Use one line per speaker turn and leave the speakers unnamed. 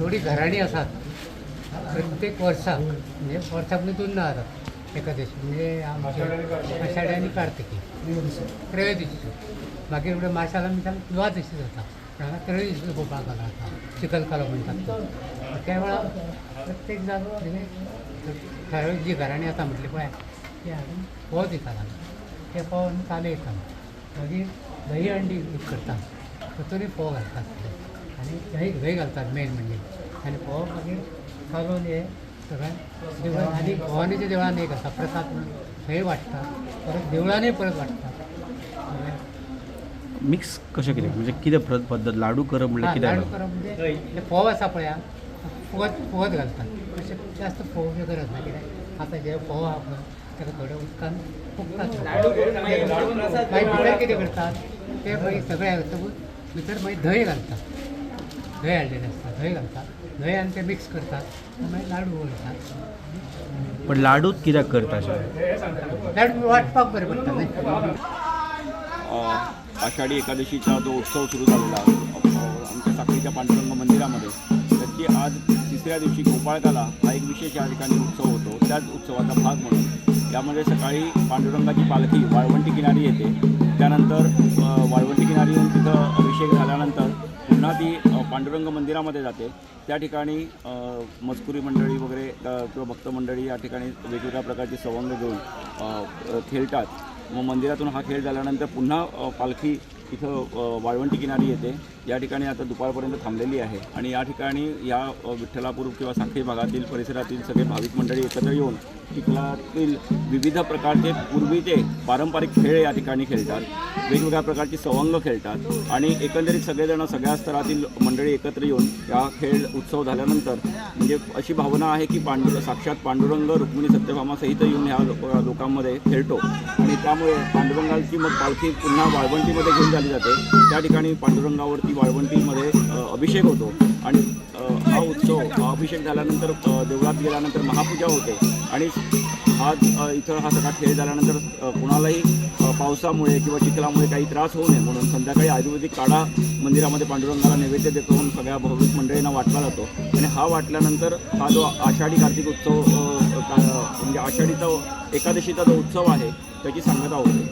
थोडी घराणी असतात प्रत्येक वर्साक म्हणजे वर्साक दोन जातात एकादशी म्हणजे आषाढी आणि कार्तिकी त्रयोदशी मागीर फुडें माशाला मिसाल द्वादशी जाता पण हांगा त्रयोदशी पळोवपाक जाता आतां चिखलकालो म्हणटात तो त्या वेळार प्रत्येक जाण म्हणजे ठरावीक जी घराणी आसा म्हटली पळय ती हाडून फोव दितात हांगा ते फोव आमी काले येता मागीर दही अंडी यूज करतात तातूंतय फोव घालतात आनी दही घालतात मेन म्हणजे आनी फोव मागीर घालून हे सगळ्यां देवळान आनी भवानीच्या देवळान एक आसा प्रसाद म्हणून थंय वाडटात परत देवळानय परत वाडटात
मिक्स कशें कितें म्हणजे कितें पद्दत लाडू करप म्हणजे कितें
लाडू करप म्हणजे ते फोव आसा पळय फुगत घालतात तशें जास्त फोवची गरज ना कित्याक आतां जे फोव आहा पळय ताका थोड्या उदकान फुगतात मागीर फुडें कितें करतात ते मागीर सगळें घालतकूच भितर मागीर धंय घालतात धंय हाडलेलें आसता धंय घालतात धंय आनी ते मिक्स करतात मागीर लाडू करतात
पण लाडूच कित्याक करता अशें
लाडू वाटपाक बरें पडटा न्ही
आषाढी एकादशीचा जो उत्सव सुरू झालेला आमच्या साखळीच्या पांडुरंग मंदिरामध्ये त्याची आज तिसऱ्या दिवशी गोपाळकाला हा एक विशेष या ठिकाणी उत्सव होतो. त्याच उत्सवाचा भाग म्हणून यामध्ये सकाळी पांडुरंगाची पालखी वाळवंटी किनारी येते. त्यानंतर वाळवंटी किनारी येऊन तिथं अभिषेक झाल्यानंतर पुन्हा ती पांडुरंग मंदिरामध्ये जाते. त्या ठिकाणी मजकुरी मंडळी वगैरे किंवा भक्त मंडळी या ठिकाणी वेगवेगळ्या प्रकारचे सवंग घेऊन खेळतात. मग मंदिरातून हा खेळ झाल्यानंतर पुन्हा पालखी इथं वाळवंटी किनारी येते. या ठिकाणी आता दुपारपर्यंत थांबलेली आहे आणि या ठिकाणी या विठ्ठलापूर किंवा साखळी भागातील परिसरातील सगळे भाविक मंडळी एकत्र येऊन चिखलातील विविध प्रकारचे पूर्वीचे पारंपरिक खेळ या ठिकाणी खेळतात. वेगवेगळ्या प्रकारची सवंग खेळतात आणि एकंदरीत सगळेजण सगळ्या स्तरातील मंडळी एकत्र येऊन या खेळ उत्सव झाल्यानंतर म्हणजे अशी भावना आहे की साक्षात पांडुरंग रुक्मिणी सत्यभामा सहित येऊन ह्या लोकांमध्ये खेळतो आणि त्यामुळे पांडुरंगाची मग पालखी पुन्हा वाळवंटीमध्ये घेऊन झाली जाते. त्या ठिकाणी पांडुरंगावरती वाळवंटीमध्ये अभिषेक होतो आणि हा उत्सव अभिषेक झाल्यानंतर देवळात गेल्यानंतर महापूजा होते आणि इथं हा सगळा खेळ झाल्यानंतर कुणालाही पावसामुळे किंवा चिखलामुळे काही त्रास होऊ नये म्हणून संध्याकाळी आयुर्वेदिक काढा मंदिरामध्ये पांडुरंगाला नैवेद्य देऊन सगळ्या भाविक मंडळींना वाटला जातो आणि हा वाटल्यानंतर हा जो आषाढी कार्तिक उत्सव म्हणजे आषाढीचा एकादशीचा जो उत्सव आहे त्याची सांगता होते.